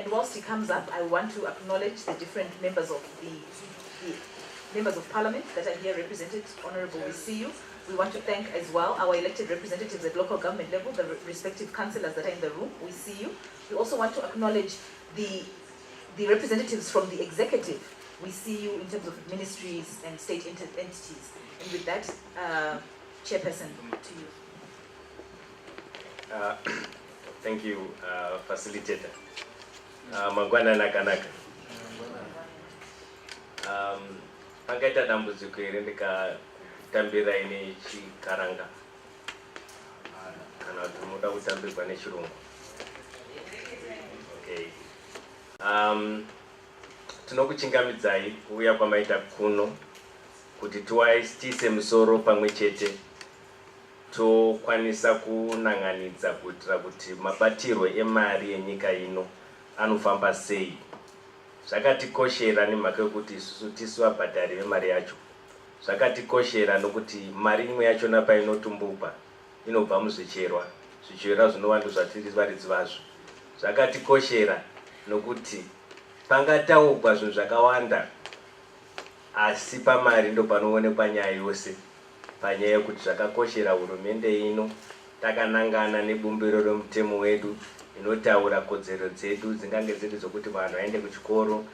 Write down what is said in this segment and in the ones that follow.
And whilst he comes up, I want to acknowledge the different members of the members of parliament that are here represented. Honourable, we see you. We want to thank as well our elected representatives at local government level, the respective councillors that are in the room. We see you. We also want to acknowledge the representatives from the executive. We see you in terms of ministries and state entities. And with that, Chairperson, to you. Thank you, facilitator. Mangwana nakanaka. Pangaita dambudziko iri ndikatambira ine chikaranga kana kuti muda kutambirwa nechirungu. Okay. Tinokuchingamidzai kuuya kwamaita kuno kuti tiise musoro pamwe chete tokwanisa kunanganidza kuitira kuti mabatirwo emari enyika ino anofamba sei. Zvakatikoshera nemhaka yokuti isusu tisu vabhadhari vemari yacho. Zvakatikoshera nokuti mari imwe yachona painotumbuka inobva muzvicherwa. Zvicherwa zvinowanduzva tiri varidzi vazvo. Zvakatikoshera nokuti pangataurwa zvinhu zvakawanda asi pamari ndo panoonekwa nyaya yose. Panyaya yokuti zvakakoshera hurumende ino takanangana nebumbiro remutemo wedu inotaura kodzero dzedu dzingange dziri dzokuti vanhu vaende kuchikoro,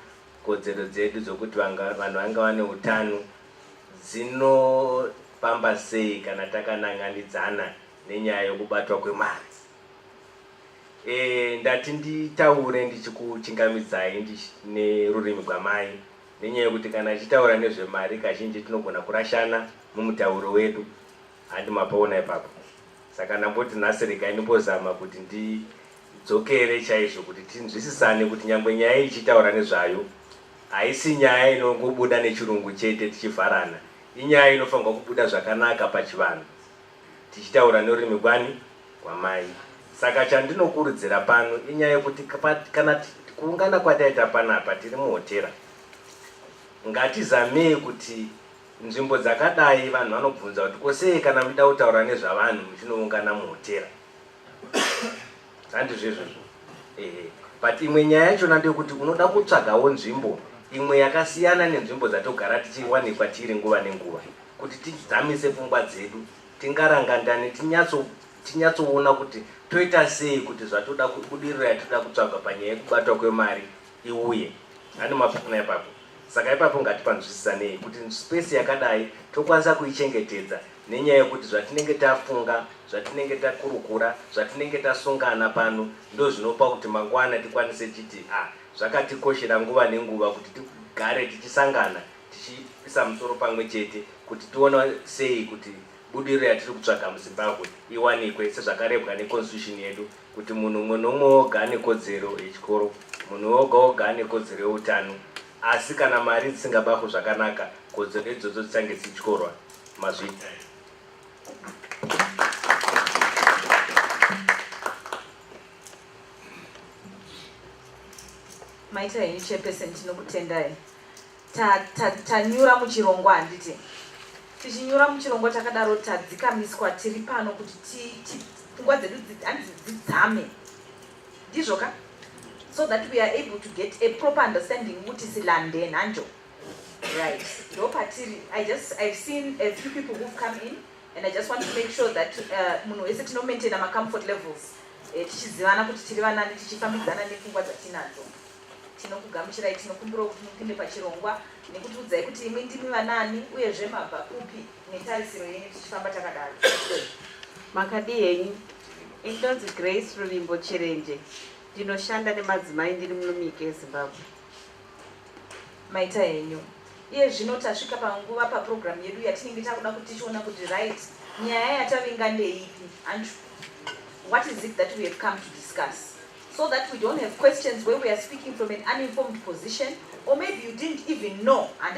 kodzero dzedu dzokuti vanhu vanga vane utano dzinopamba sei kana takananganidzana nenyaya yokubatwa kwemari. Ndati nditaure ndichikuchingamidzai nerurimi rwamai nenyaya yokuti kana achitaura nezvemari kazhinji tinogona kurashana mumutauro wedu. Handimapaona ipapo. Saka ndamboti nhasi regai ndimbozama kuti ndidzokere chaizvo kuti tinzwisisane kuti nyangwe nyaya ichitaura nezvayo haisi nyaya inongobuda nechirungu chete tichivharana. Inyaya inofanirwa kubuda zvakanaka pachivanhu tichitaura nerurimi gwani rwamai. Saka chandinokurudzira pano inyaya yokuti kana kuungana kwataita panapa tiri muhotera, ngatizamei kuti nzvimbo dzakadai vanhu vanobvunza kuti kosei kana muchida kutaura nezvavanhu muchinoungana muhotera. Handizvo izvozvo. But imwe nyaya yachona ndeyekuti unoda kutsvagawo nzvimbo imwe yakasiyana nenzvimbo dzatogara tichiwanikwa tiri nguva nenguva, kuti tidzamise pfungwa dzedu, tingarangandane, tinyatsoona kuti toita sei kuti zvatoda kubudirira yatoda kutsvaga panyaya yekubatwa kwemari iuye. Handimapaona ipapo. Saka ipapo ngatipanzwisisanei kuti space yakadai tokwanisa kuichengetedza nenyaya yokuti zvatinenge tafunga, zvatinenge takurukura, zvatinenge tasungana pano ndo zvinopa kuti mangwana tikwanise chiti zvakatikoshera nguva nenguva kuti tigare tichisangana tichiisa musoro pamwe chete kuti tiona sei kuti budiriro yatiri kutsvaga muZimbabwe iwanikwe sezvakarebwa neconstitution yedu kuti munhu umwe nomwe woga ane kodzero yechikoro, munhu woga woga ane kodzero yeutano. Asi kana mari dzisingabako zvakanaka kodzero idzodzo dzichange dzichityorwa mazvita. Maita henyu Chairperson, tinokutendai. Tanyura muchirongwa handiti. Tichinyura muchirongwa takadaro tadzikamiswa tiri pano kuti pfungwa dzedu dzidzame. Ndizvo ka? So that we are able to get a proper understanding what is lande nanjo. Right. I've seen a few people who've come in, and I just want to make sure that munhu wese tino maintain our comfort levels. Tichizivana kuti tiri vanani tichifambidzana nepfungwa dzatinadzo. Tinokugamuchirai, tinokumbira kuti mupinde pachirongwa nekutiudzai kuti imwe ndimi vanani uyezve mabva kupi netarisiro yenyu tichifamba takadaro. Makadi henyu indonzi Grace Rulimbo Chirenje. Ndinoshanda nemadzimai ndiri munyika yeZimbabwe. Maita henyu. Iye zvino tasvika panguva paprogram yedu yatinenge takuda kuti tichiona kuti right nyaya yatavinga ndeipi. And what is it that we have come to discuss? So that we don't have questions where we are speaking from an uninformed position, or maybe you didn't even know, and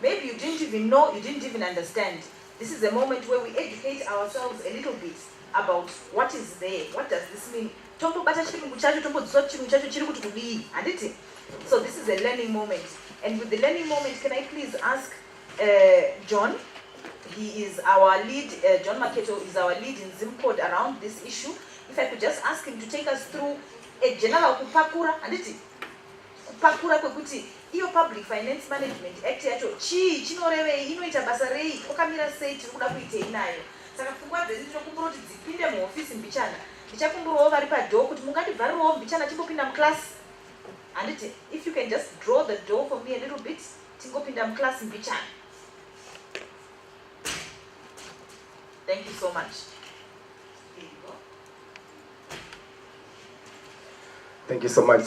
maybe you didn't even know, you didn't even understand. This is a moment where we educate ourselves a little bit about what is there, what does this mean. So this is a learning moment. And with the learning moment, can I please ask John? He is our lead, John Maketo is our lead in Zimport around this issue. If I could just ask him to take us through general kupakura handiti kupakura kwekuti iyo public finance management act yacho chii chinorevei inoita basa rei kwakamira sei tiri kuda kuitei nayo saka pfungwa dzedu ndinokumbura kuti dzipinde muhofisi mbichana ndichakumburawo vari padhoo kuti mungandibvarirewo mbichana timbopinda muklasi handiti if you can just draw the door for me a little bit tingopinda muklasi mbichana. Thank you so much. Thank you so much,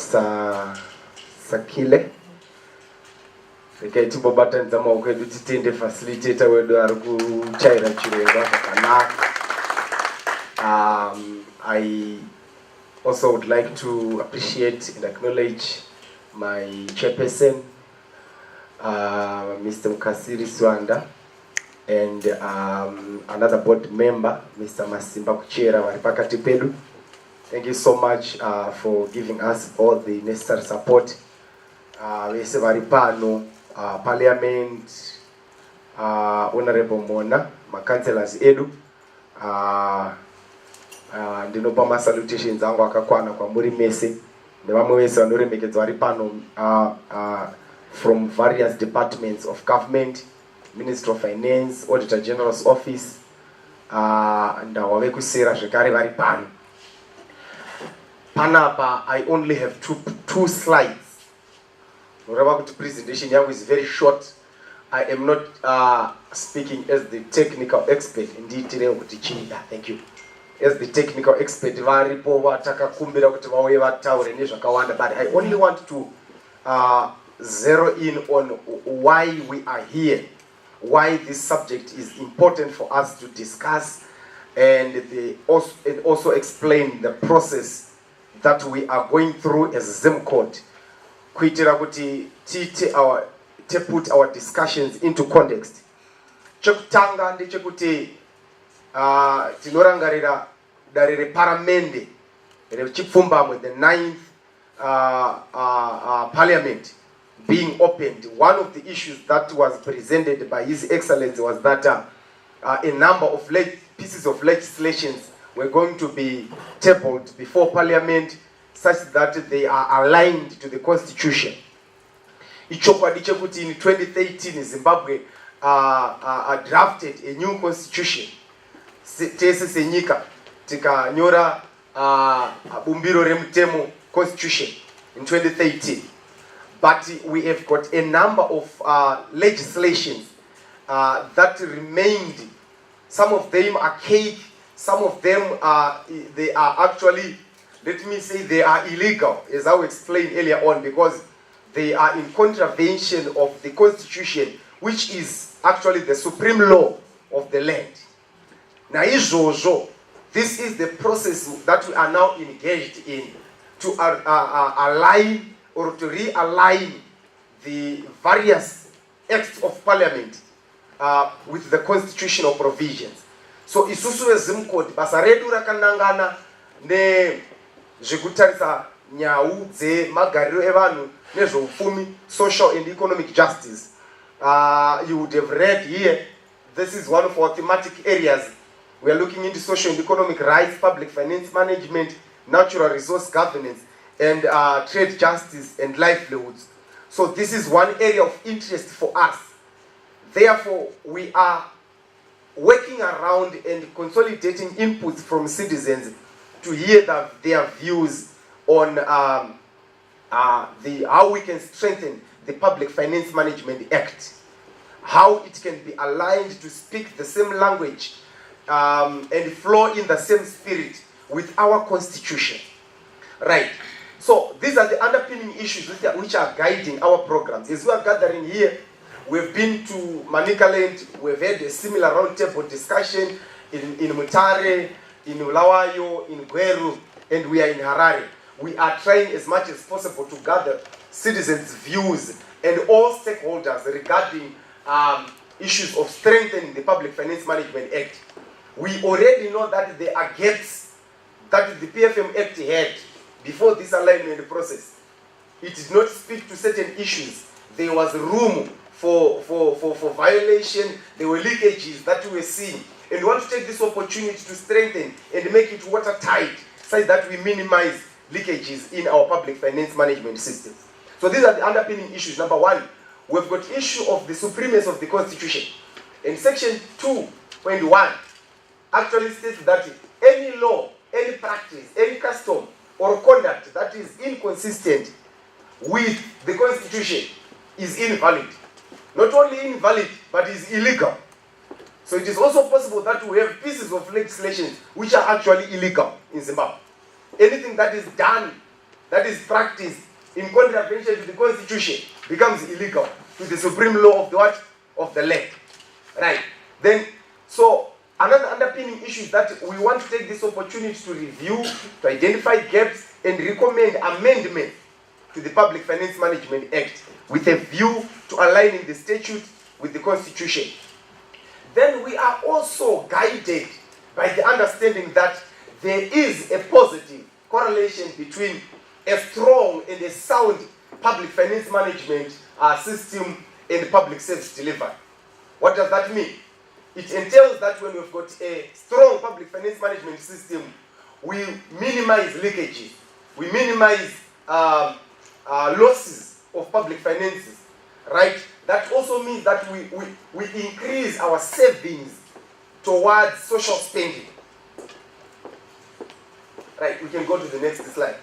Sakile. Okay, timbobata nzama kwedu titende facilitator wedu ari kuchaira chirongwa zvakanaka. I also would like to appreciate and acknowledge my chairperson, Mr. Mukasiri Swanda, and another board member, Mr. Masimba Kuchera Waripakati Pedu. Thank you so much for giving us all the necessary support. Wese varipano, Parliament, Honorable Mona, my councillors edu, ndinopa ma salutations angu akakwana kwa muri mese. Nevamwe wese vanoremekedzwa varipano from various departments of government, Ministry of Finance, Auditor General's Office, and wave kusera zvekare vari pano. Panapa, I only have two slides. The presentation here is very short. I am not speaking as the technical expert. Indeed, today thank you. As the technical expert, but I only want to zero in on why we are here, why this subject is important for us to discuss, and also explain the process that we are going through as Zimcode. Kuitira kuti put our discussions into context. Chekutanga ndechekuti tinorangarira darire paramende rechipfumbamwe, the 9th parliament being opened. One of the issues that was presented by His Excellency was that a number of pieces of legislations were going to be tabled before Parliament such that they are aligned to the Constitution. Ichokwadi chekuti in 2013 Zimbabwe drafted a new constitution. Tese senyika tikanyora bumbiro remutemo constitution in 2013. But we have got a number of legislations that remained. Some of them are archaic. Some of them they are actually, let me say, they are illegal, as I explained earlier on, because they are in contravention of the Constitution, which is actually the supreme law of the land. Now, this is the process that we are now engaged in to align or to realign the various acts of Parliament with the constitutional provisions. So isusu Zimcode basa redu rakanangana ne zvekutarisa nyau dzemagariro evanhu nezveupfumi, social and economic justice. You would have read here, this is one of our thematic areas. We are looking into social and economic rights, public finance management, natural resource governance, and trade justice and livelihoods. So this is one area of interest for us. Therefore, we are working around and consolidating inputs from citizens to hear their views on how we can strengthen the Public Finance Management Act, how it can be aligned to speak the same language and flow in the same spirit with our Constitution. Right. So these are the underpinning issues which are guiding our programs. As we are gathering here, we've been to Manicaland, we've had a similar roundtable discussion in Mutare, in Ulawayo, in Gweru, and we are in Harare. We are trying as much as possible to gather citizens' views and all stakeholders regarding issues of strengthening the Public Finance Management Act. We already know that there are gaps that the PFMA Act had before this alignment process. It did not speak to certain issues. There was room for violation. There were leakages that we were seeing. And we want to take this opportunity to strengthen and make it watertight so that we minimize leakages in our public finance management systems. So these are the underpinning issues. Number one, we've got issue of the supremacy of the Constitution. In section 2.1 actually states that any law, any practice, any custom or conduct that is inconsistent with the Constitution is invalid. Not only invalid, but is illegal. So it is also possible that we have pieces of legislation which are actually illegal in Zimbabwe. Anything that is done, that is practiced in contravention to the Constitution becomes illegal to the supreme law of the what? Of the land. Right. Then, so another underpinning issue is that we want to take this opportunity to review, to identify gaps and recommend amendments to the Public Finance Management Act with a view to aligning the statute with the Constitution. Then we are also guided by the understanding that there is a positive correlation between a strong and a sound public finance management system and public service delivery. What does that mean? It entails that when we've got a strong public finance management system, we minimize leakages, we minimize losses of public finances, right? That also means that we increase our savings towards social spending. Right, we can go to the next slide.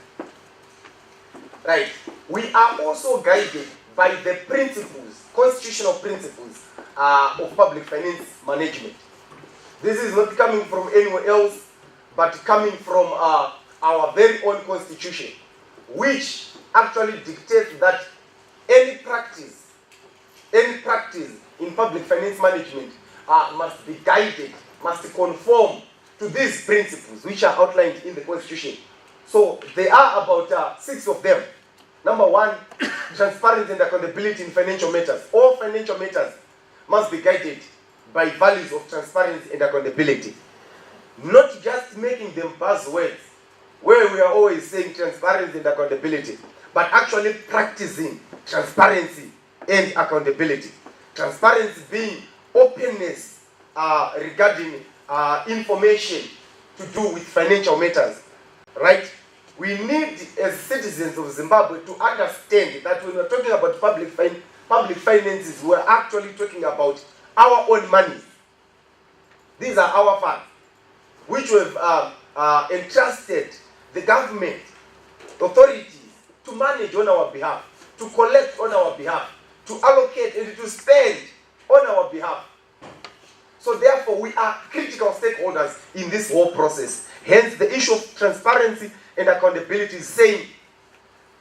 Right, we are also guided by the principles, constitutional principles of public finance management. This is not coming from anywhere else, but coming from our very own constitution, which actually dictates that any practice in public finance management must be guided, must conform to these principles which are outlined in the Constitution. So there are about 6 of them. Number one, transparency and accountability in financial matters. All financial matters must be guided by values of transparency and accountability. Not just making them buzzwords, where we are always saying transparency and accountability, but actually practicing transparency and accountability. Transparency being openness regarding information to do with financial matters, right? We need, as citizens of Zimbabwe, to understand that when we're talking about public finances, we're actually talking about our own money. These are our funds, which we've entrusted the government, authorities, to manage on our behalf, to collect on our behalf, to allocate and to spend on our behalf. So therefore, we are critical stakeholders in this whole process. Hence, the issue of transparency and accountability is saying,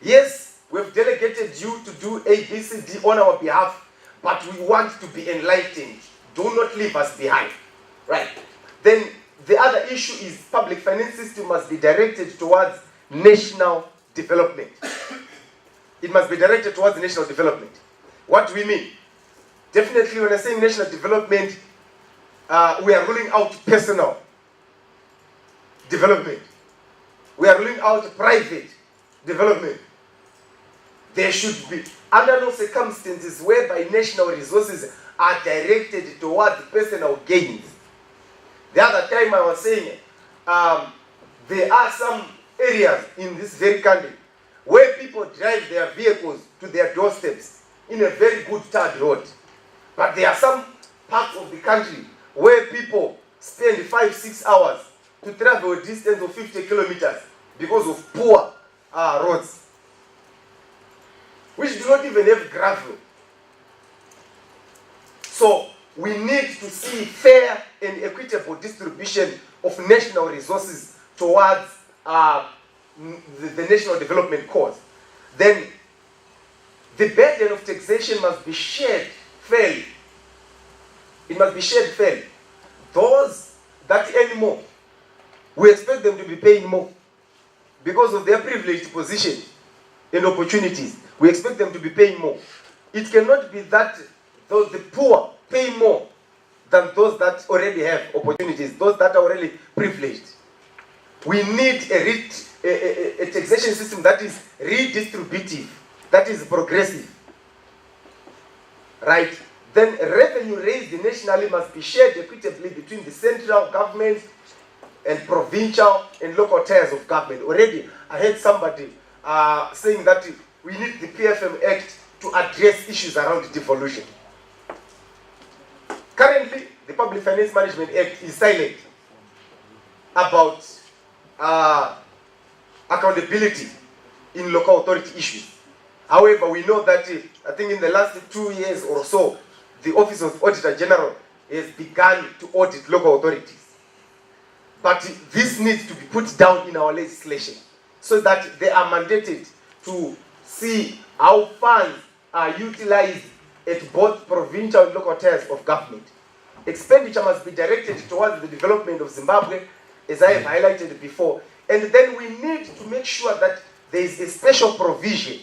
yes, we've delegated you to do A, B, C, D on our behalf, but we want to be enlightened. Do not leave us behind. Right? Then the other issue is public finance system must be directed towards national development. It must be directed towards national development. What do we mean? Definitely, when I say national development, we are ruling out personal development. We are ruling out private development. There should be, under no circumstances, whereby national resources are directed towards personal gains. The other time I was saying, there are some areas in this very country where people drive their vehicles to their doorsteps in a very good tarred road. But there are some parts of the country where people spend 5-6 hours to travel a distance of 50 kilometers because of poor roads, which do not even have gravel. So we need to see fair and equitable distribution of national resources towards the national development cause. Then the burden of taxation must be shared fairly. It must be shared fairly. Those that earn more, we expect them to be paying more because of their privileged position and opportunities. We expect them to be paying more. It cannot be that those the poor pay more than those that already have opportunities, those that are already privileged. We need a taxation system that is redistributive, that is progressive. Right? Then revenue raised nationally must be shared equitably between the central government and provincial and local tiers of government. Already, I heard somebody saying that we need the PFMA Act to address issues around devolution. Currently, the Public Finance Management Act is silent about accountability in local authority issues. However, we know that I think in the last 2 years or so, the Office of Auditor General has begun to audit local authorities. But this needs to be put down in our legislation so that they are mandated to see how funds are utilized at both provincial and local tiers of government. Expenditure must be directed towards the development of Zimbabwe, as I have highlighted before. And then we need to make sure that there is a special provision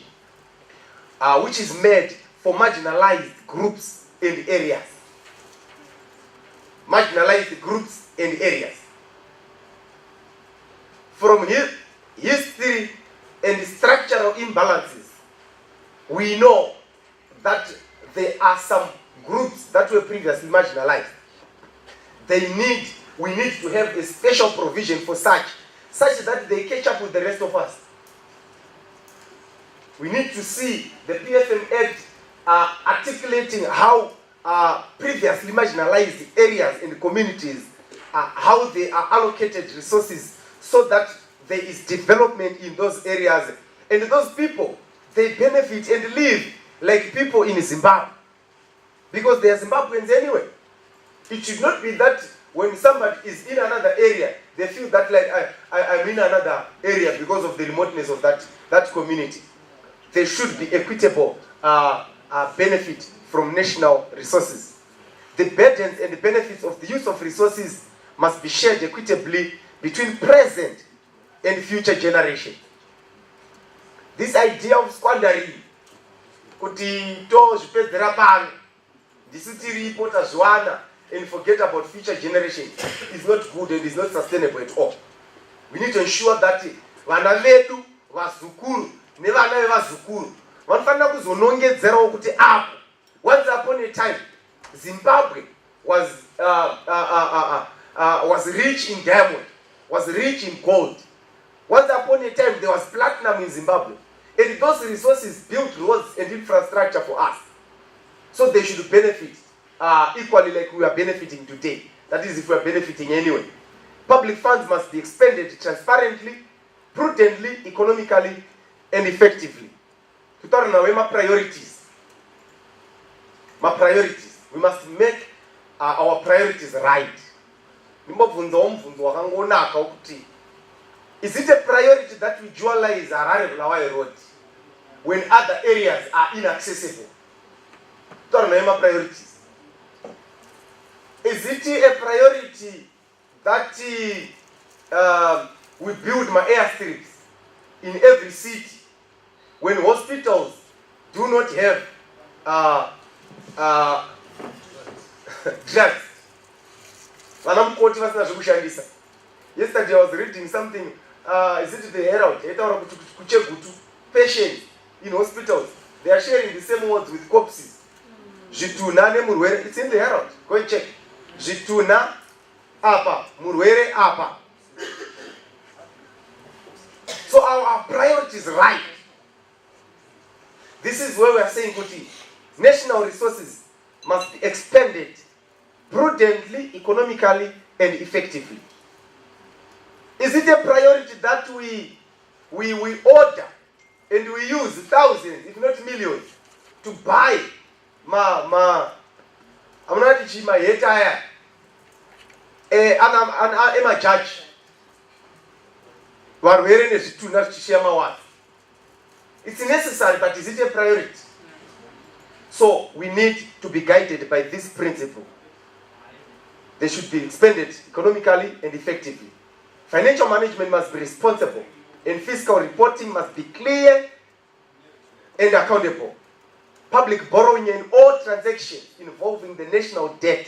which is made for marginalized groups and areas. Marginalized groups and areas. From history and structural imbalances, we know that there are some groups that were previously marginalized. We need to have a special provision for such that they catch up with the rest of us. We need to see the PFMA Act articulating how previously marginalized areas and communities, how they are allocated resources so that there is development in those areas. And those people, they benefit and live like people in Zimbabwe. Because they are Zimbabweans anyway. It should not be that when somebody is in another area, they feel that like I'm in another area because of the remoteness of that community. There should be equitable benefit from national resources. The burdens and the benefits of the use of resources must be shared equitably between present and future generations. This idea of squandering, kuti to zvipedzera pano, ndisitiripo tazwana, and forget about future generations, is not good and is not sustainable at all. We need to ensure that vana vedu, vazukuru, nevana vevazukuru, vanofanira kuzonongedzerawo kuti apo. Once upon a time, Zimbabwe was rich in diamond, was rich in gold. Once upon a time, there was platinum in Zimbabwe. And those resources built roads and infrastructure for us. So they should benefit equally like we are benefiting today. That is, if we are benefiting anyway. Public funds must be expended transparently, prudently, economically, and effectively. To turn away my priorities. My priorities. We must make our priorities right. Is it a priority that we dualize Harare Bulawayo Road when other areas are inaccessible? Those are my priorities. Is it a priority that we build my airstrips in every city when hospitals do not have drugs? Yesterday I was reading something. Is it the Herald? Patients in hospitals, they are sharing the same words with corpses. It's in the Herald. Go and check. Jituna apa, murwere apa. So our priority is right. This is where we are saying, Kuti, national resources must be expended prudently, economically, and effectively. Is it a priority that we order and we use thousands, if not millions, to buy my hair tire and I'm a judge? It's necessary, but is it a priority? So we need to be guided by this principle. They should be expended economically and effectively. Financial management must be responsible, and fiscal reporting must be clear and accountable. Public borrowing and all transactions involving the national debt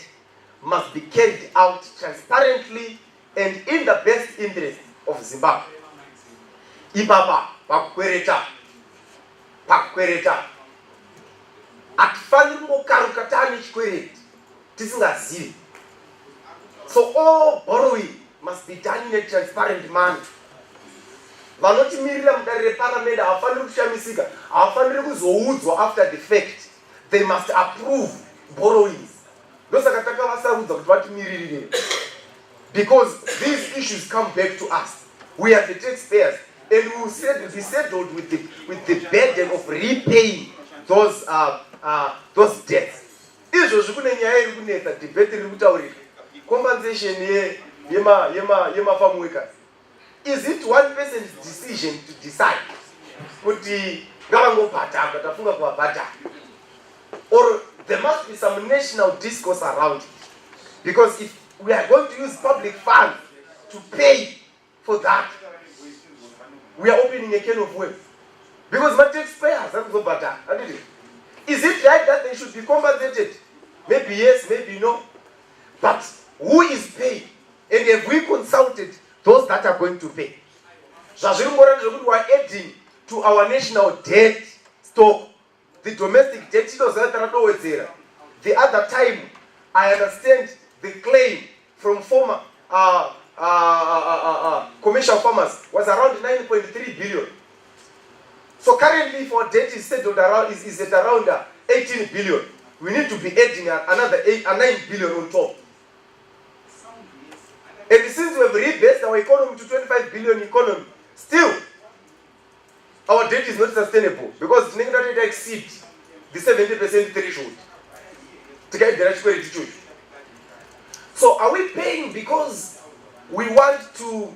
must be carried out transparently and in the best interest of Zimbabwe. Ibaba, pakwereta. Atifaniri mokarukatani chikwereti tisingazivi. So all borrowing must be done in a transparent manner. Vanotimirira mudare reparamende havafaniri kushamisika, havafaniri kuzoudzwa after the fact. They must approve borrowings. Ndosaka takavasarudza kuti vatimiririre. Because these issues come back to us. We are the taxpayers, and we will be settled with the burden of repaying those debts. Izvozvi kune nyaya iri kunetsa debate iri kutaurika. Compensation yema-farm workers. Is it one person's decision to decide? Kuti ngavangobhadharwa tafunga kuvabhadhara. Or there must be some national discourse around it. Because if we are going to use public funds to pay for that, we are opening a can of worms. Because my taxpayers are so bad. Is it right that they should be compensated? Maybe yes, maybe no. But who is paying? And have we consulted those that are going to pay? We are adding to our national debt stock. The domestic debt. The other time, I understand the claim from former commercial farmers was around 9.3 billion. So currently, if our debt is settled around is at around 18 billion, we need to be adding another 9 billion on top. And since we have rebased our economy to 25 billion economy, still our debt is not sustainable because it's negative to exceed the 70% threshold to get the right credit. So are we paying because we want to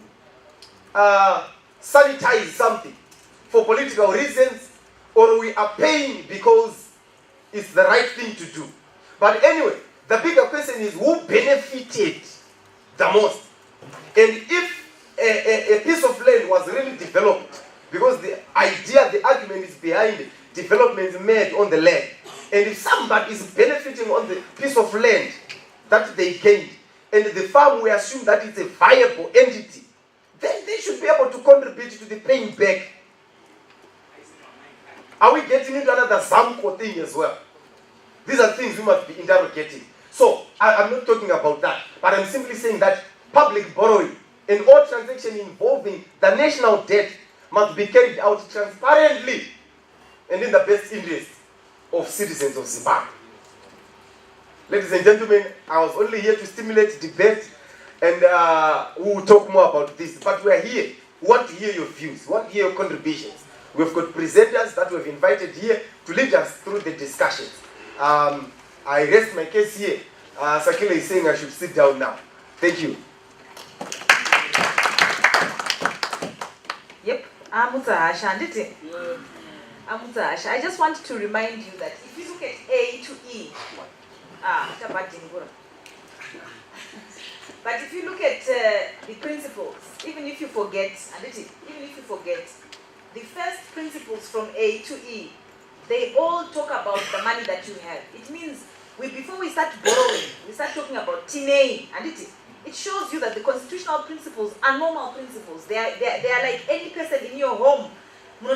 sanitize something for political reasons, or we are paying because it's the right thing to do? But anyway, the bigger question is who benefited the most? And if a piece of land was really developed, because the idea, the argument is behind developments made on the land, and if somebody is benefiting on the piece of land that they gained, and the farm, we assume that it's a viable entity, then they should be able to contribute to the paying back. Are we getting into another Zamco thing as well? These are things we must be interrogating. So, I'm not talking about that, but I'm simply saying that public borrowing and all transactions involving the national debt must be carried out transparently and in the best interest of citizens of Zimbabwe. Ladies and gentlemen, I was only here to stimulate debate, and we will talk more about this. But we are here. We want to hear your views. We want to hear your contributions. We've got presenters that we've invited here to lead us through the discussions. I rest my case here. Sakila is saying I should sit down now. Thank you. Yep, Amutahasha. I just want to remind you that if you look at A to E, but if you look at the principles, even if you forget, the first principles from A to E, they all talk about the money that you have. It means before we start borrowing, we start talking about TNA, and it shows you that the constitutional principles are normal principles. They are like any person in your home. I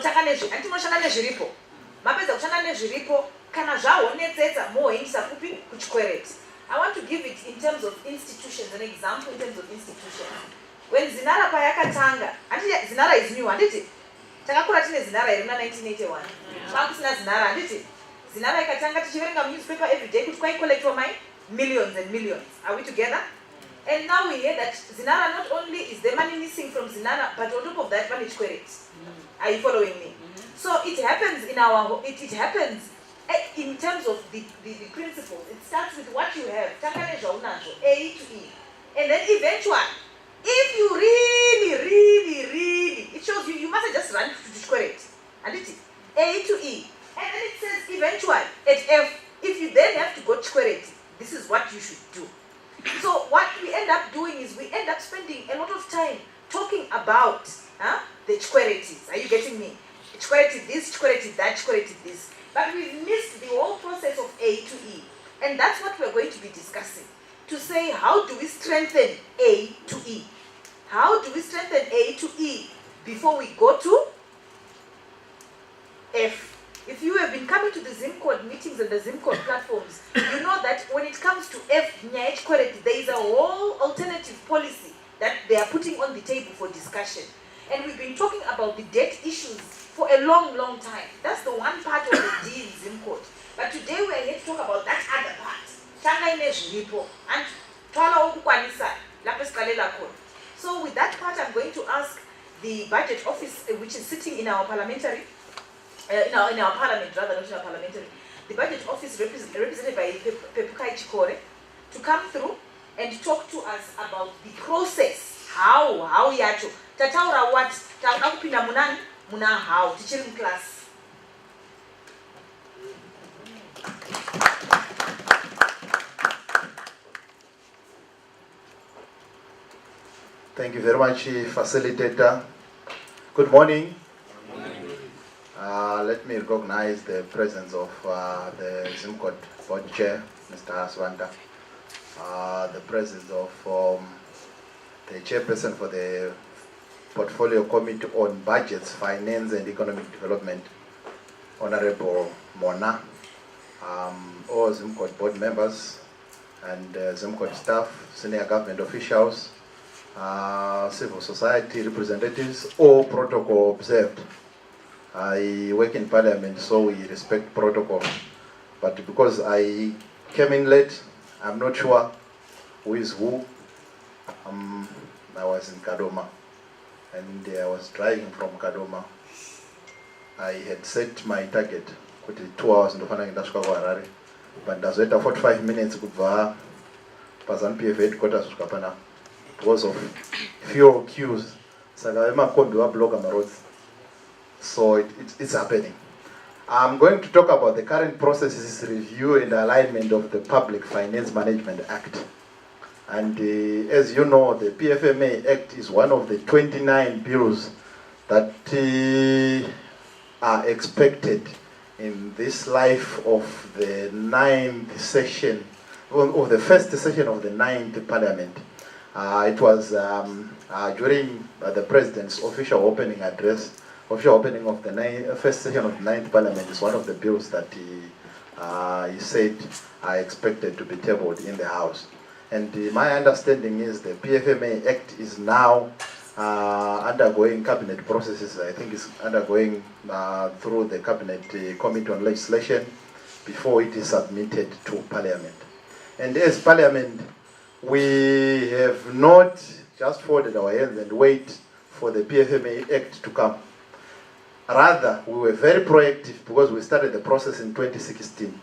want to give it in terms of institutions, an example in terms of institutions. When Zinara Payakatanga, Zinara is new, and Takakura Zinara in 1981. Zinara, Zinara Katanga Chivenga newspaper every day, which quite collect for my millions and millions. Are we together? And now we hear that Zinara not only is the money missing from Zinara, but on top of that, money is correct. Are you following me? So it happens in our, it happens in terms of the principles. It starts with what you have, A to E. And then eventually, if you really, it shows you mustn't just run to correct. And it is A to E. And then it says eventually, at F, if you then have to go to correct, this is what you should do. So what we end up doing is we end up spending a lot of time talking about the chquerities. Are you getting me? Chquerity this, chquerity that, chquerity this. But we've missed the whole process of A to E. And that's what we're going to be discussing. To say, how do we strengthen A to E? How do we strengthen A to E before we go to F? If you have been coming to the ZimCode meetings and the ZimCode platforms, you know that when it comes to F, there is a whole alternative policy that they are putting on the table for discussion. And we've been talking about the debt issues for a long, long time. That's the one part of the deal in Zimcourt. But today we are here to talk about that other part. So with that part, I'm going to ask the budget office, which is sitting in our parliamentary, in our parliament, rather not in our parliamentary, the budget office represented by Pepukai Chikore, to come through and talk to us about the process. How yacho. Tataura what? Tauna kupinda munani? Muna how? Teaching class. Thank you very much, facilitator. Good morning. Let me recognize the presence of the Zimcourt board chair, Mr. Aswanda, the presence of the chairperson for the Portfolio Committee on Budgets, Finance and Economic Development, Honorable Mona, all Zimcourt board members and Zimcourt staff, senior government officials, civil society representatives, all protocol observed. I work in parliament, so we respect protocol. But because I came in late, I'm not sure who is who. I was in Kadoma, and I was driving from Kadoma. I had set my target, 2 hours in the but that's 45 minutes kubva Pazan PF headquarters because of fuel queues. So it's happening. I'm going to talk about the current processes review and alignment of the Public Finance Management Act. And as you know, the PFMA Act is one of the 29 bills that are expected in this life of the 9th session, of the first session of the 9th Parliament. It was during the President's official opening address, official opening of the first session of the 9th Parliament is one of the bills that he said are expected to be tabled in the House. And my understanding is the PFMA Act is now undergoing cabinet processes. I think it's undergoing through the Cabinet Committee on Legislation before it is submitted to Parliament. And as Parliament, we have not just folded our hands and wait for the PFMA Act to come. Rather, we were very proactive because we started the process in 2016.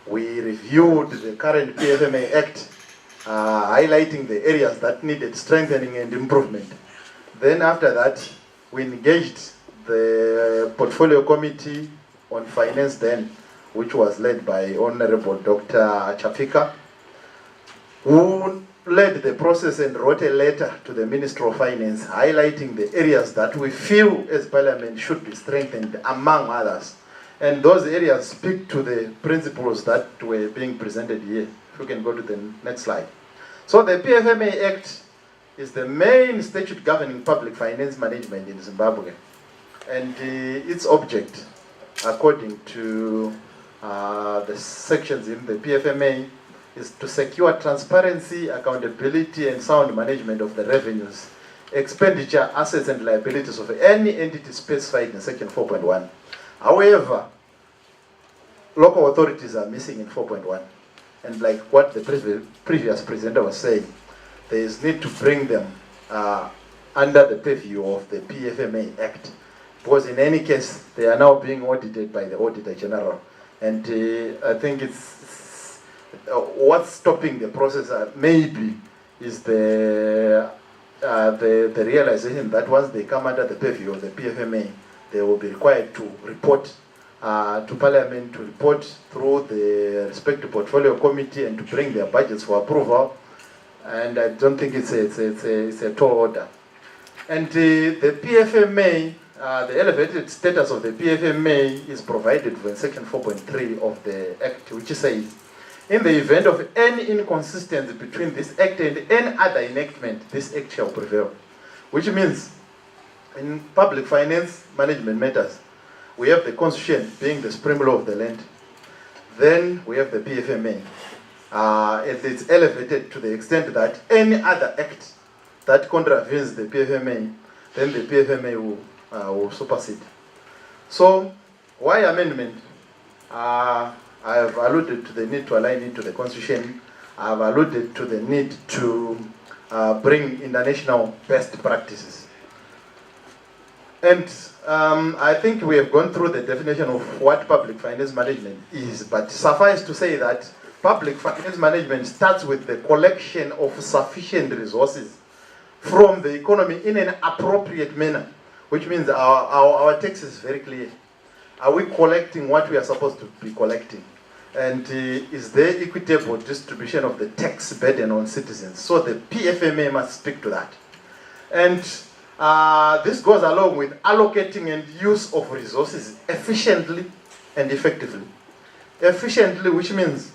We reviewed the current PFMA Act, highlighting the areas that needed strengthening and improvement. Then after that, we engaged the Portfolio Committee on Finance then, which was led by Honorable Dr. Chafika, who led the process and wrote a letter to the Minister of Finance highlighting the areas that we feel as Parliament should be strengthened, among others. And those areas speak to the principles that were being presented here. If we can go to the next slide. So the PFMA Act is the main statute governing public finance management in Zimbabwe. And its object, according to the sections in the PFMA, is to secure transparency, accountability, and sound management of the revenues, expenditure, assets, and liabilities of any entity specified in Section 4.1. However, local authorities are missing in 4.1. And like what the previous presenter was saying, there is need to bring them under the purview of the PFMA Act. Because in any case, they are now being audited by the Auditor General. And I think it's what's stopping the process maybe is the realization that once they come under the purview of the PFMA, they will be required to report to Parliament, to report through the respective Portfolio Committee and to bring their budgets for approval. And I don't think it's a tall order. And the PFMA, the elevated status of the PFMA is provided for in Section 4.3 of the Act, which says, in the event of any inconsistency between this Act and any other enactment, this Act shall prevail. Which means, in public finance management matters, we have the Constitution being the supreme law of the land. Then we have the PFMA. And it's elevated to the extent that any other act that contravenes the PFMA, then the PFMA will supersede. So, why amendment? I have alluded to the need to align it to the Constitution. I have alluded to the need to bring international best practices. And I think we have gone through the definition of what public finance management is, but suffice to say that public finance management starts with the collection of sufficient resources from the economy in an appropriate manner, which means our text is very clear. Are we collecting what we are supposed to be collecting? And is there equitable distribution of the tax burden on citizens? So the PFMA must speak to that. And this goes along with allocating and use of resources efficiently and effectively. Efficiently, which means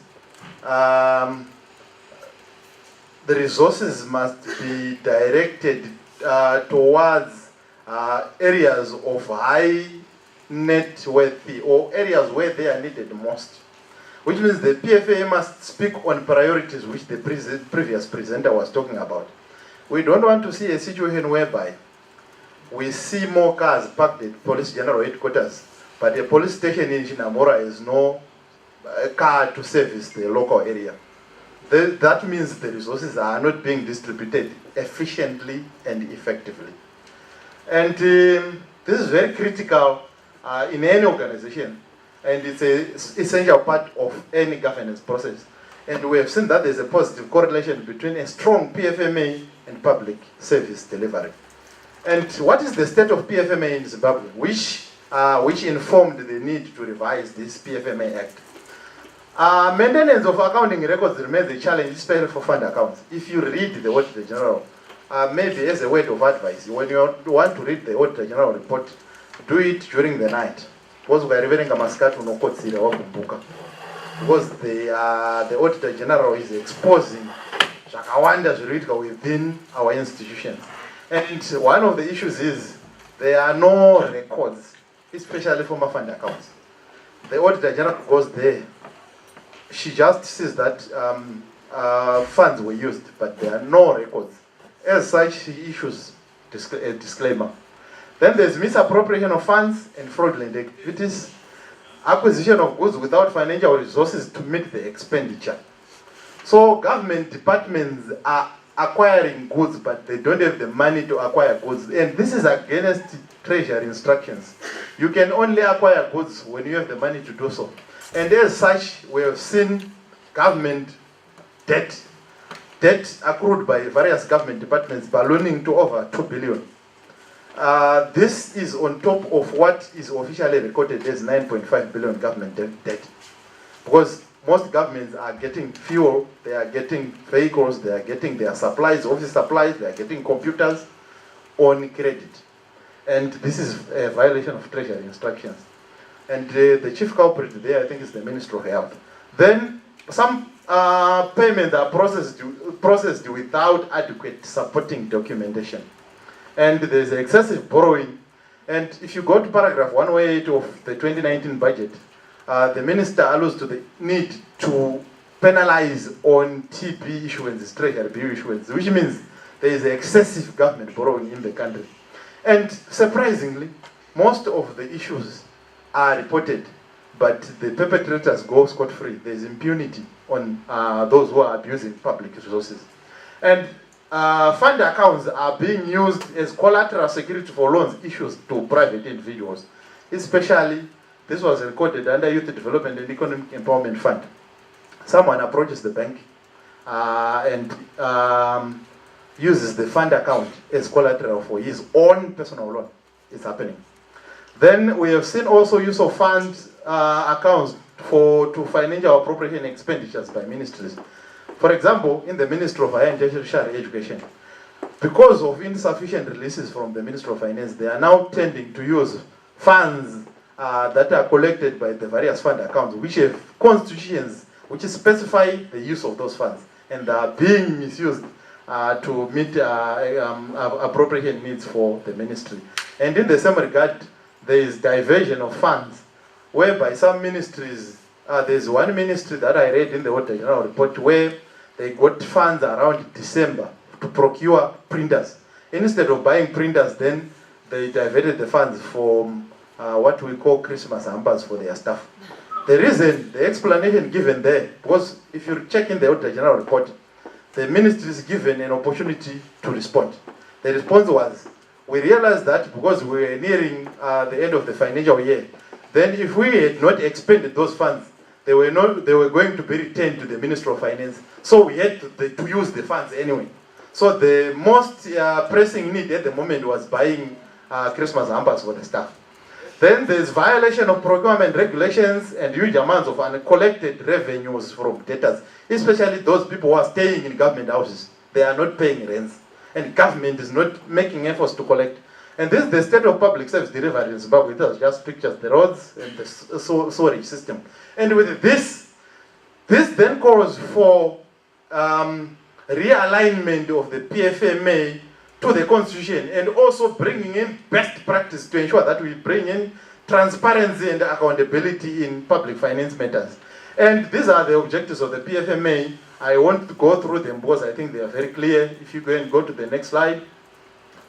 the resources must be directed towards areas of high net worth or areas where they are needed most. Which means the PFA must speak on priorities which the previous presenter was talking about. We don't want to see a situation whereby we see more cars parked at Police General Headquarters, but a police station in Chinamora has no car to service the local area. That means the resources are not being distributed efficiently and effectively. And this is very critical in any organization, and it's an essential part of any governance process. And we have seen that there's a positive correlation between a strong PFMA and public service delivery. And what is the state of PFMA in Zimbabwe, which informed the need to revise this PFMA Act? Maintenance of accounting records remains a challenge, especially for fund accounts. If you read the Auditor General, maybe as a word of advice, when you want to read the Auditor General report, do it during the night. Because we are revealing a mascot no because the Auditor General is exposing Shakawanda Zurika within our institutions. And one of the issues is there are no records, especially for my fund accounts. The Auditor General goes there. She just says that funds were used, but there are no records. As such, she issues a disclaimer. Then there's misappropriation of funds and fraudulent activities, acquisition of goods without financial resources to meet the expenditure. So government departments are acquiring goods, but they don't have the money to acquire goods. And this is against Treasury instructions. You can only acquire goods when you have the money to do so. And as such, we have seen government debt accrued by various government departments ballooning to over 2 billion. This is on top of what is officially recorded as 9.5 billion government debt. Because most governments are getting fuel, they are getting vehicles, they are getting their supplies, office supplies, they are getting computers on credit. And this is a violation of Treasury instructions. And the chief culprit there, I think, is the Ministry of Health. Then some payments are processed without adequate supporting documentation. And there's excessive borrowing. And if you go to paragraph 108 of the 2019 budget, the minister alludes to the need to penalize on TB issuances, treasury bill issuance, which means there is excessive government borrowing in the country. And surprisingly, most of the issues are reported, but the perpetrators go scot-free. There's impunity on those who are abusing public resources. And fund accounts are being used as collateral security for loans issued to private individuals. Especially, this was recorded under Youth Development and Economic Empowerment Fund. Someone approaches the bank and uses the fund account as collateral for his own personal loan. It's happening. Then we have seen also use of fund accounts to financial appropriation expenditures by ministries. For example, in the Ministry of Higher and Tertiary Education, because of insufficient releases from the Ministry of Finance, they are now tending to use funds that are collected by the various fund accounts, which have constitutions which specify the use of those funds, and are being misused to meet appropriation needs for the ministry. And in the same regard, there is diversion of funds, whereby some ministries, there's one ministry that I read in the Auditor General report where they got funds around December to procure printers. Instead of buying printers, then they diverted the funds for what we call Christmas hampers for their staff. The reason, the explanation given there, was if you check in the Auditor General report, the ministry is given an opportunity to respond. The response was, we realized that because we were nearing the end of the financial year, then if we had not expended those funds, they were going to be returned to the Ministry of Finance. So we had to use the funds anyway. So the most pressing need at the moment was buying Christmas hampers for the staff. Then there's violation of procurement regulations and huge amounts of uncollected revenues from debtors, especially those people who are staying in government houses. They are not paying rents, and government is not making efforts to collect. And this is the state of public service delivery in Zimbabwe. It was just pictures, the roads and the sewage system. And with this then calls for realignment of the PFMA to the constitution, and also bringing in best practice to ensure that we bring in transparency and accountability in public finance matters. And these are the objectives of the PFMA. I want to go through them because I think they are very clear. If you go and go to the next slide,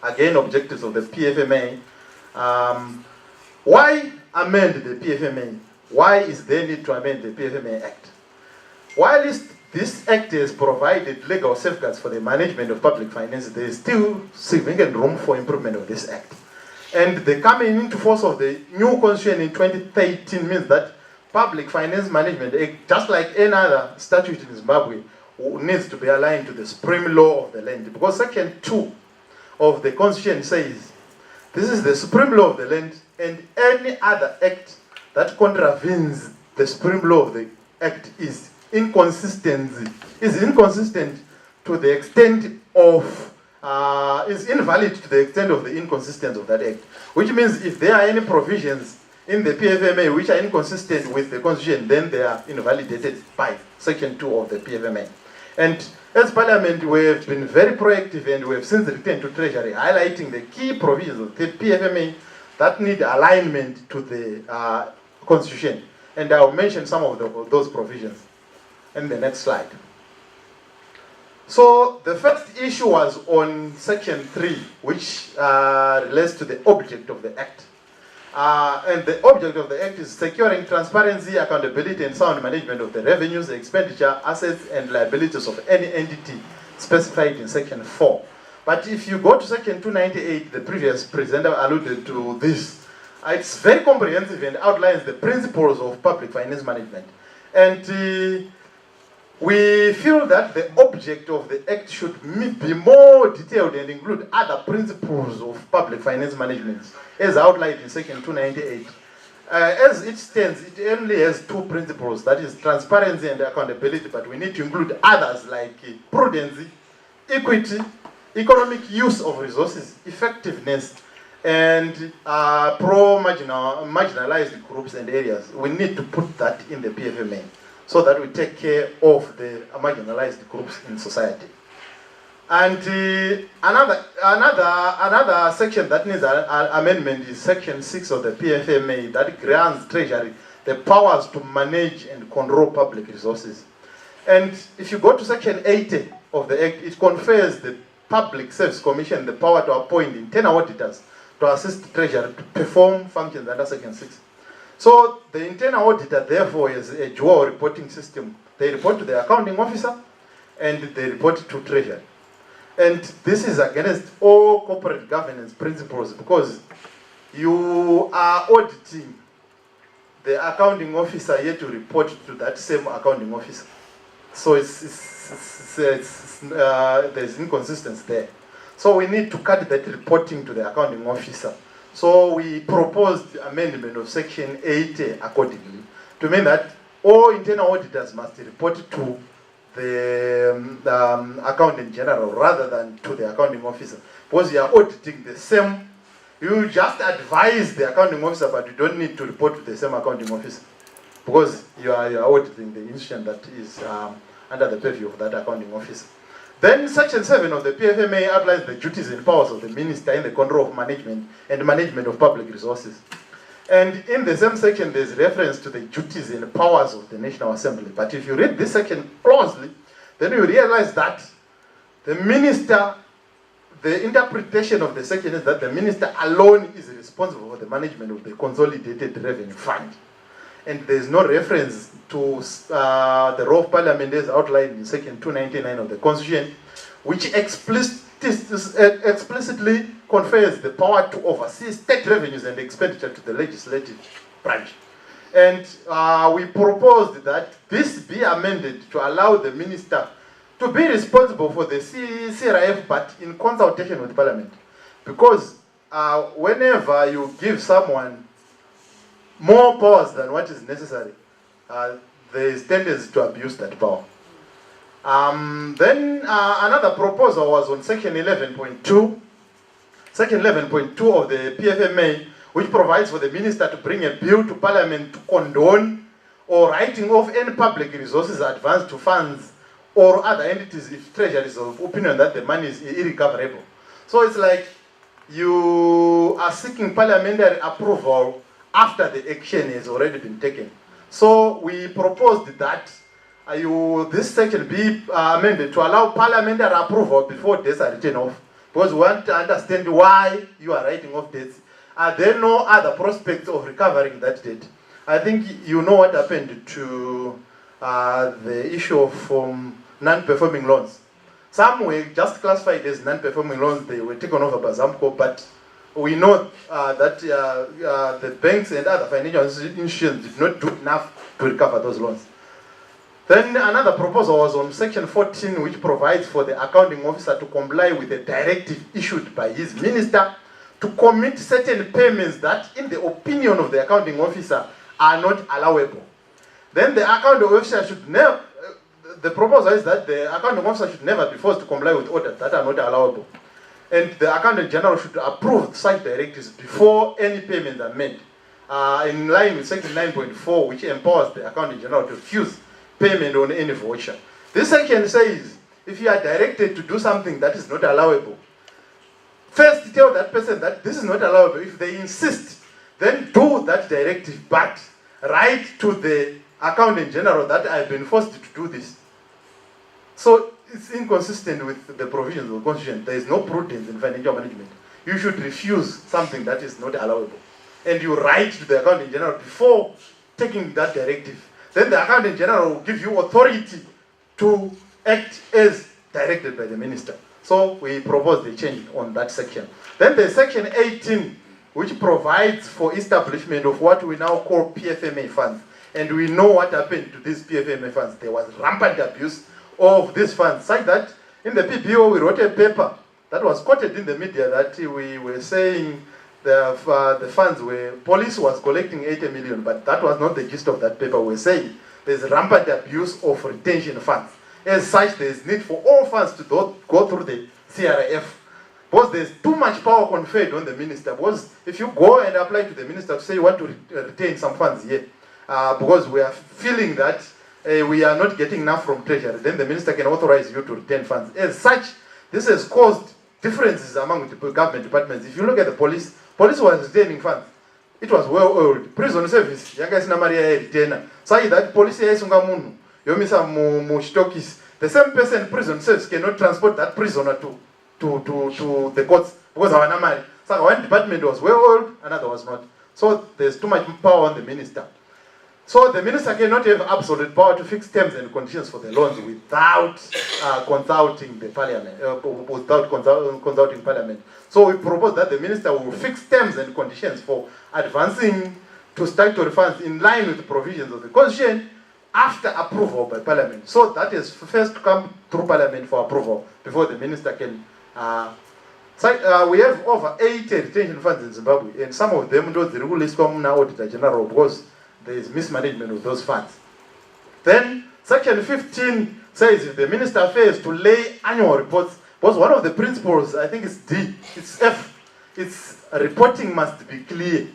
again, objectives of the PFMA. Why amend the PFMA? Why is there need to amend the PFMA Act? While this act has provided legal safeguards for the management of public finances, there is still significant room for improvement of this act. And the coming into force of the new constitution in 2013 means that public finance management act, just like any other statute in Zimbabwe, needs to be aligned to the supreme law of the land. Because Section 2 of the constitution says, this is the supreme law of the land, and any other act that contravenes the supreme law of the act is inconsistent to the extent of, is invalid to the extent of the inconsistency of that act. Which means if there are any provisions in the PFMA which are inconsistent with the constitution, then they are invalidated by Section 2 of the PFMA. And as Parliament, we have been very proactive, and we have since returned to Treasury, highlighting the key provisions of the PFMA that need alignment to the Constitution. And I will mention some of those provisions in the next slide. So the first issue was on Section 3, which relates to the object of the Act. And the object of the Act is securing transparency, accountability, and sound management of the revenues, expenditure, assets, and liabilities of any entity specified in Section 4. But if you go to Section 298, the previous presenter alluded to this. It's very comprehensive and outlines the principles of public finance management. And we feel that the object of the Act should be more detailed and include other principles of public finance management, as outlined in Section 298. As it stands, it only has two principles, that is transparency and accountability, but we need to include others like prudence, equity, economic use of resources, effectiveness, and marginalized groups and areas. We need to put that in the PFMA so that we take care of the marginalized groups in society. And another section that needs amendment is Section 6 of the PFMA that grants Treasury the powers to manage and control public resources. And if you go to Section 80 of the Act, it confers the Public Service Commission the power to appoint internal auditors to assist Treasury to perform functions under Section 6. So the internal auditor therefore is a dual reporting system. They report to the accounting officer and they report to Treasury. And this is against all corporate governance principles because you are auditing the accounting officer yet to report to that same accounting officer. So there's inconsistency there. So we need to cut that reporting to the accounting officer. So we proposed amendment of Section 80 accordingly to mean that all internal auditors must report to the accountant general rather than to the accounting officer, because you are auditing the same. You just advise the accounting officer, but you don't need to report to the same accounting officer because you are auditing the institution that is under the purview of that accounting officer. Then Section 7 of the PFMA outlines the duties and powers of the minister in the control of management and management of public resources. And in the same section, there's reference to the duties and powers of the National Assembly. But if you read this section closely, then you realize that the minister, the interpretation of the section is that the minister alone is responsible for the management of the consolidated revenue fund. And there is no reference to the role of parliament as outlined in section 299 of the constitution, which explicitly confers the power to oversee state revenues and expenditure to the legislative branch. And we proposed that this be amended to allow the minister to be responsible for the CRIF, but in consultation with parliament. Because whenever you give someone more powers than what is necessary, there is tendency to abuse that power. Then another proposal was on section 11.2. Section 11.2 of the PFMA, which provides for the minister to bring a bill to parliament to condone or writing off any public resources advanced to funds or other entities if treasury is of opinion that the money is irrecoverable. So it's like you are seeking parliamentary approval after the action has already been taken. So we proposed that this section be amended to allow parliamentary approval before debts are written off. Because we want to understand why you are writing off debts. Are there no other prospects of recovering that debt? I think you know what happened to the issue of non-performing loans. Some were just classified as non-performing loans. They were taken over by Zamco, but we know that the banks and other financial institutions did not do enough to recover those loans. Then another proposal was on section 14, which provides for the accounting officer to comply with a directive issued by his minister to commit certain payments that, in the opinion of the accounting officer, are not allowable. Then the accounting officer should never, the proposal is that the accounting officer should never be forced to comply with orders that are not allowable. And the accountant general should approve such directives before any payments are made, in line with section 9.4, which empowers the accountant general to refuse payment on any voucher. This section says, if you are directed to do something that is not allowable, first tell that person that this is not allowable. If they insist, then do that directive, but write to the accountant general that I've been forced to do this. So it's inconsistent with the provisions of the constitution. There is no prudence in financial management. You should refuse something that is not allowable. And you write to the accountant general before taking that directive. Then the accountant general will give you authority to act as directed by the minister. So we propose the change on that section. Then there's section 18, which provides for establishment of what we now call PFMA funds. And we know what happened to these PFMA funds. There was rampant abuse of these funds, such that in the PBO we wrote a paper that was quoted in the media that we were saying the funds were, police was collecting 80 million, but that was not the gist of that paper. We're saying there's rampant abuse of retention funds. As such, there's need for all funds to go through the CRIF. Because there's too much power conferred on the minister. Because if you go and apply to the minister to say you want to retain some funds here, because we are feeling that we are not getting enough from treasury, then the minister can authorize you to retain funds. As such, this has caused differences among the government departments. If you look at the police was retaining funds. It was well oiled. Prison service, yanga isina mari ya retainer. Say that police ya isunga munu, yomisa mu stokis. The same person in prison service cannot transport that prisoner to the courts because hawana mari. So one department was well oiled, another was not. So there's too much power on the minister. So the minister cannot have absolute power to fix terms and conditions for the loans without consulting the parliament, without consulting parliament. So we propose that the minister will fix terms and conditions for advancing to statutory funds in line with the provisions of the constitution after approval by parliament. So that is first to come through parliament for approval before the minister can. We have over 80 retention funds in Zimbabwe, and some of them don't release from auditor general because there is mismanagement of those funds. Then section 15 says if the minister fails to lay annual reports, because one of the principles, I think it's D, it's F, it's reporting must be clear.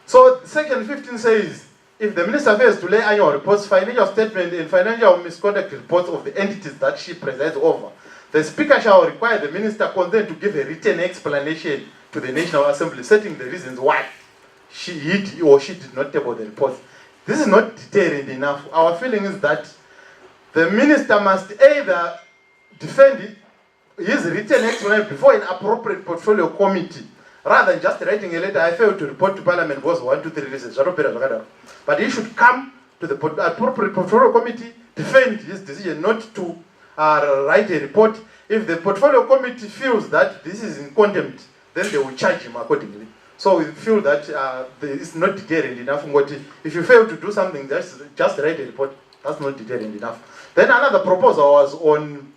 So section 15 says if the minister fails to lay annual reports, financial statement and financial misconduct reports of the entities that she presides over, the speaker shall require the minister consent to give a written explanation to the National Assembly, setting the reasons why he or she did not table the reports. This is not detailed enough. Our feeling is that the minister must either defend it, his written explanation before an appropriate portfolio committee, rather than just writing a letter, I failed to report to Parliament was 1, 2, 3 reasons. But he should come to the appropriate portfolio committee, defend his decision not to write a report. If the portfolio committee feels that this is in contempt, then they will charge him accordingly. So we feel that it's not deterrent enough. If you fail to do something, just write a report. That's not deterrent enough. Then another proposal was on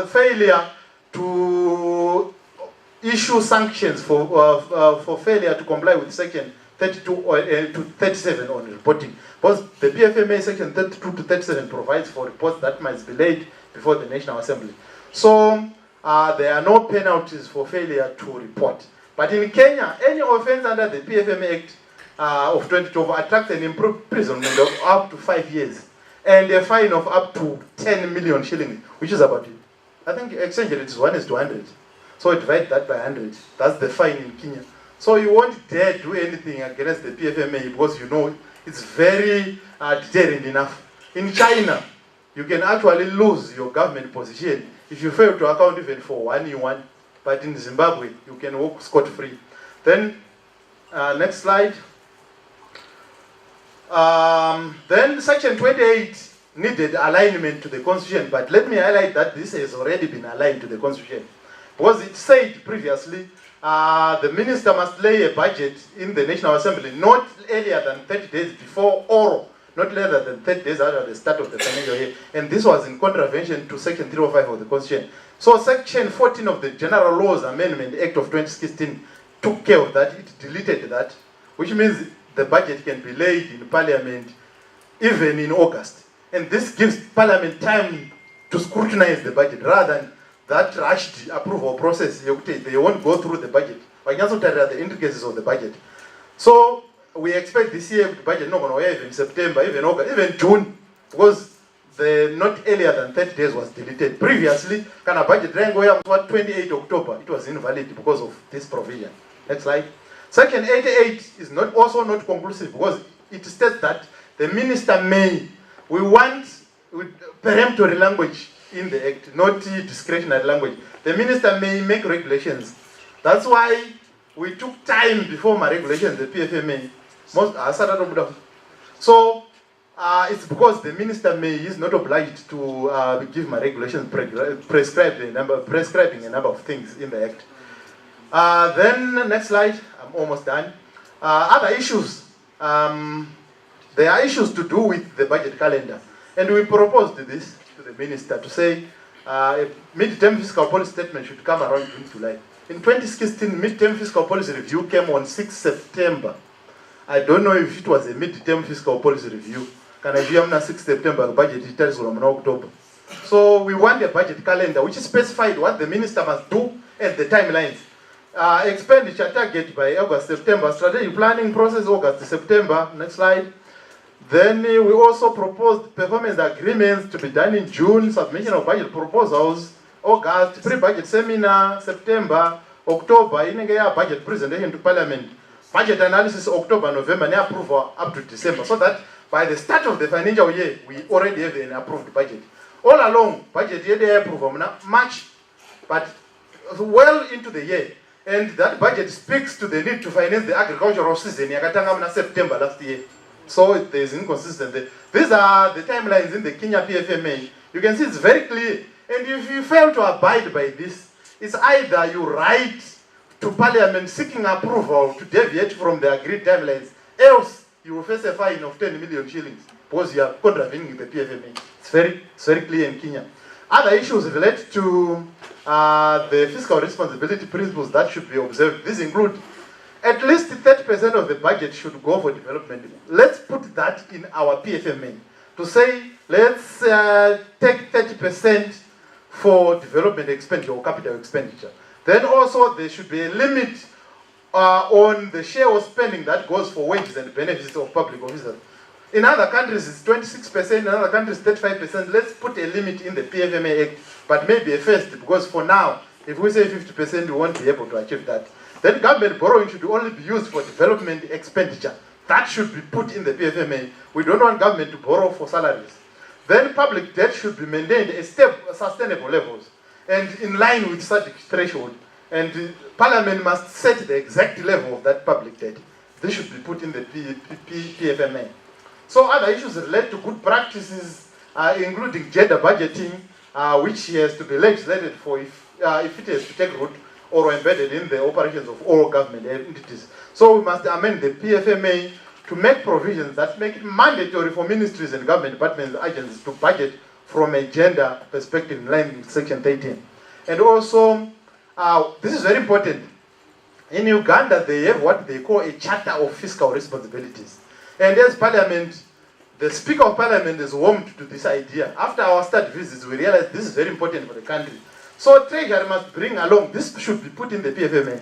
failure to issue sanctions for failure to comply with Section 32 to 37 on reporting. Because the PFMA Section 32 to 37 provides for reports that must be laid before the National Assembly. So there are no penalties for failure to report. But in Kenya, any offense under the PFMA Act of 2012 attracts an imprisonment of up to 5 years and a fine of up to 10 million shillings, which is about, I think exchange rate is 1:100. So divide that by 100. That's the fine in Kenya. So you won't dare do anything against the PFMA because you know it's very deterrent enough. In China, you can actually lose your government position if you fail to account even for 1 yuan. But in Zimbabwe, you can walk scot-free. Then, next slide. Then Section 28 needed alignment to the Constitution, but let me highlight that this has already been aligned to the Constitution. Because it said previously, the minister must lay a budget in the National Assembly not earlier than 30 days before or not later than 30 days after the start of the financial year. And this was in contravention to Section 305 of the Constitution. So Section 14 of the General Laws Amendment Act of 2016 took care of that. It deleted that, which means the budget can be laid in Parliament even in August. And this gives Parliament time to scrutinize the budget rather than that rushed approval process. They won't go through the budget. But also tell the intricacies of the budget. So we expect this year the budget not going to even September, even August, even June, because the not earlier than 30 days was deleted. Previously, kind of budget ran going up 28 October. It was invalid because of this provision. Next slide. Section 88 is also not conclusive because it states that the minister may, we want peremptory language in the act, not discretionary language. The minister may make regulations. That's why we took time before my regulations, the PFMA. So it's because the minister is not obliged to give my regulations prescribing a number of things in the act. Then next slide, I'm almost done. Other issues, there are issues to do with the budget calendar, and we proposed this to the minister to say a mid-term fiscal policy statement should come around June, July. In 2016, mid-term fiscal policy review came on 6 September. I don't know if it was a mid-term fiscal policy review. Can I hear 6 September budget details from October? So we want a budget calendar which specified what the minister must do and the timelines. Expenditure target by August, September, strategic planning process August, September. Next slide. Then we also proposed performance agreements to be done in June, submission of budget proposals, August, pre-budget seminar, September, October, budget presentation to Parliament, budget analysis October, November, and approval up to December, so that by the start of the financial year, we already have an approved budget. All along, budget year approval, March, but well into the year. And that budget speaks to the need to finance the agricultural season, September last year. So there is inconsistency. These are the timelines in the Kenya PFMA. You can see it's very clear. And if you fail to abide by this, it's either you write to Parliament seeking approval to deviate from the agreed timelines, else you will face a fine of 10 million shillings because you are contravening the PFMA. It's very clear in Kenya. Other issues relate to the fiscal responsibility principles that should be observed. These include at least 30% of the budget should go for development. Let's put that in our PFMA to say, let's take 30% for development expenditure or capital expenditure. Then also there should be a limit on the share of spending that goes for wages and benefits of public officers. In other countries it's 26%, in other countries 35%. Let's put a limit in the PFMA Act, but maybe a first, because for now, if we say 50%, we won't be able to achieve that. Then government borrowing should only be used for development expenditure. That should be put in the PFMA. We don't want government to borrow for salaries. Then public debt should be maintained at sustainable levels. and in line with such threshold. And Parliament must set the exact level of that public debt. This should be put in the PFMA. So other issues relate to good practices, including gender budgeting, which has to be legislated for if it has to take root or embedded in the operations of all government entities. So we must amend the PFMA to make provisions that make it mandatory for ministries and government departments and agencies to budget from a gender perspective in line with Section 13. And also, this is very important. In Uganda, they have what they call a Charter of Fiscal Responsibilities. And as Parliament, the Speaker of Parliament is warmed to this idea. After our start visits, we realized this is very important for the country. So Treasury must bring along, this should be put in the PFMA,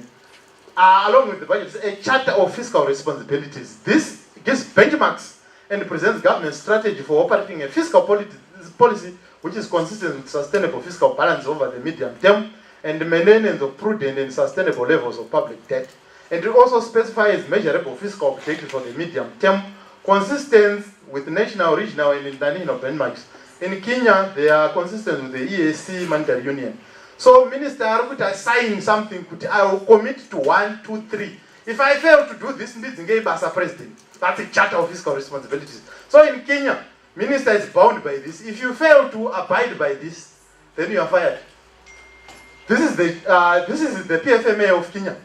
along with the budget, a Charter of Fiscal Responsibilities. This gives benchmarks and presents government strategy for operating a fiscal policy which is consistent with sustainable fiscal balance over the medium term and the maintenance of prudent and sustainable levels of public debt. And it also specifies measurable fiscal objectives for the medium term, consistent with national, regional, and international benchmarks. In Kenya, they are consistent with the EAC Monetary Union. So, Minister Arukuta sign something, I will commit to 1, 2, 3. If I fail to do this, as a president, that's a Charter of Fiscal Responsibilities. So, in Kenya, Minister is bound by this. If you fail to abide by this, then you are fired. This is the PFMA of Kenya.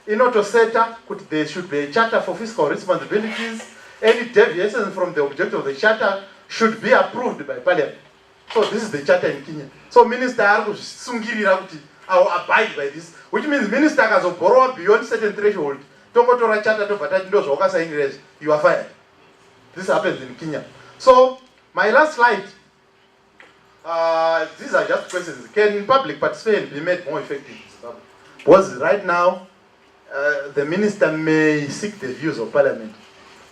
In order to set up, there should be a Charter for Fiscal Responsibilities. Any deviations from the objective of the Charter should be approved by Parliament. So this is the Charter in Kenya. So Minister Sungiri I will abide by this, which means Minister has borrow beyond certain threshold. Don't go to a Charter to you are fired. This happens in Kenya. So my last slide. These are just questions. Can public participation be made more effective? Because right now, the minister may seek the views of Parliament.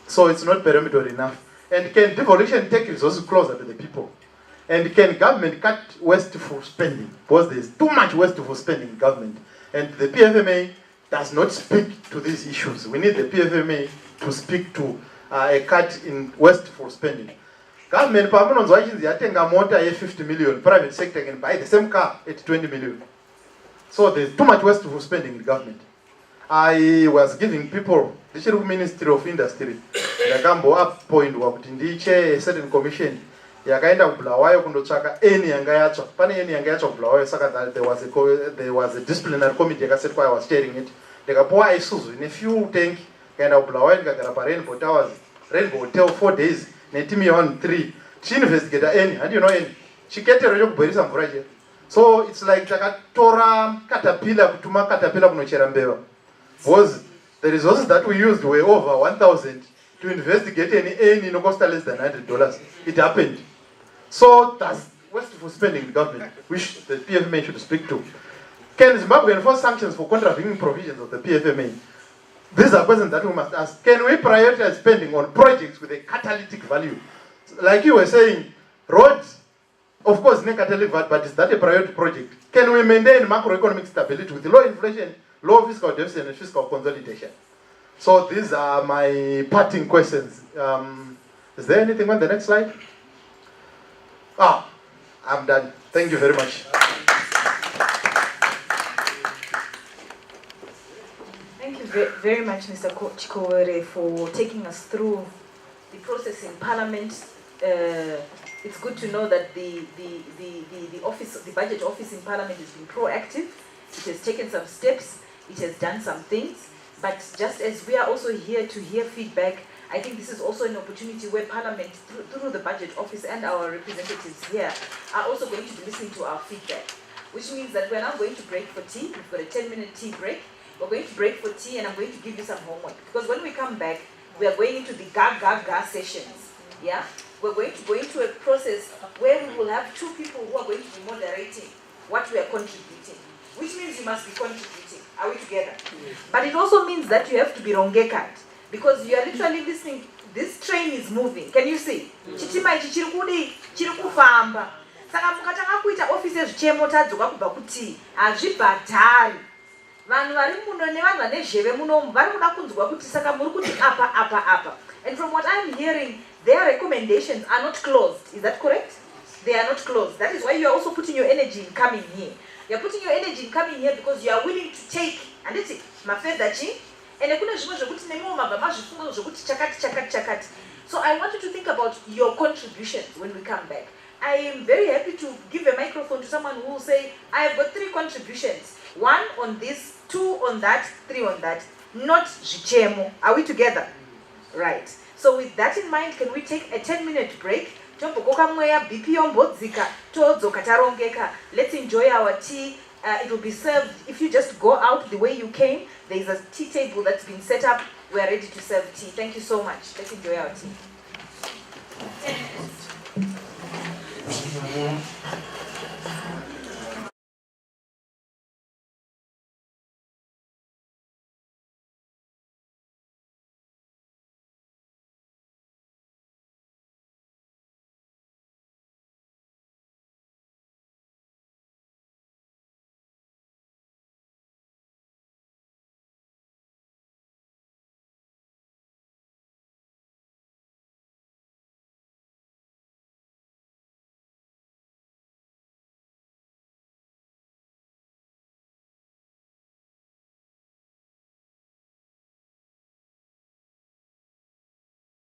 So it's not peremptory enough. And can devolution take resources closer to the people? And can government cut wasteful spending? Because there's too much wasteful spending in government. And the PFMA does not speak to these issues. We need the PFMA to speak to a cut in wasteful spending. Government, a motor at 50 million, private sector can buy the same car at 20 million. So there's too much wasteful spending in government. I was giving people, the Ministry of Industry, the Gambo up point work in the chair, a certain commission, Yakaenda Blawayo Kundochaka, any Yangayacho, Pani any Yangayacho Blawayo Saka, there was a disciplinary committee, I said why I was chairing it. The Gapoa Isuzu, in a few tank, kind of Blawayo, Gagaraparan, but hours, Rainbow Hotel 4 days, Netimi on 3. She investigated any, and you know, she get a real Burisam project. So it's like Tora Caterpillar, Tuma Caterpillar, no Cherambeva. Was the resources that we used were over 1,000 to investigate any no cost less than $100. It happened. So that's wasteful spending the government, which the PFMA should speak to. Can Zimbabwe enforce sanctions for contravening provisions of the PFMA? These are questions that we must ask. Can we prioritize spending on projects with a catalytic value? Like you were saying, roads, of course, catalytic value, but is that a priority project? Can we maintain macroeconomic stability with low inflation, low fiscal deficit, and fiscal consolidation? So these are my parting questions. Is there anything on the next slide? I'm done. Thank you very much. Thank you very much, Mr. Chikowere, for taking us through the process in Parliament. It's good to know that the office, the budget office in Parliament has been proactive. It has taken some steps. It has done some things. But just as we are also here to hear feedback, I think this is also an opportunity where Parliament, through the budget office and our representatives here, are also going to be listening to our feedback. Which means that we're now going to break for tea. We've got a 10-minute tea break. We're going to break for tea, and I'm going to give you some homework. Because when we come back, we are going into the ga sessions. Yeah? We're going to go into a process where we will have two people who are going to be moderating what we are contributing. Which means you must be contributing. Are we together? Yes. But it also means that you have to be rongekat. Because you are literally listening. This train is moving. Can you see? Chitima ichi chiri kufamba. Saka mukatanga kuita offices chemo tadzoka kubva kuti azvibhadhari. Vanhu vari muno nevanhu vane zheve muno vari kuda kunzwa kuti saka muri kuti apa. And from what I'm hearing, their recommendations are not closed. Is that correct? They are not closed. That is why you are also putting your energy in coming here. You're putting your energy in coming here because you are willing to take. And it's mafedachi. And so I want you to think about your contributions when we come back. I am very happy to give a microphone to someone who will say, I have got 3 contributions. 1 on this, 2 on that, 3 on that. Not jichemo. Are we together? Right. So with that in mind, can we take a 10-minute break? Let's enjoy our tea. It will be served. If you just go out the way you came, there is a tea table that's been set up. We are ready to serve tea. Thank you so much. Let's enjoy our tea. 10 minutes.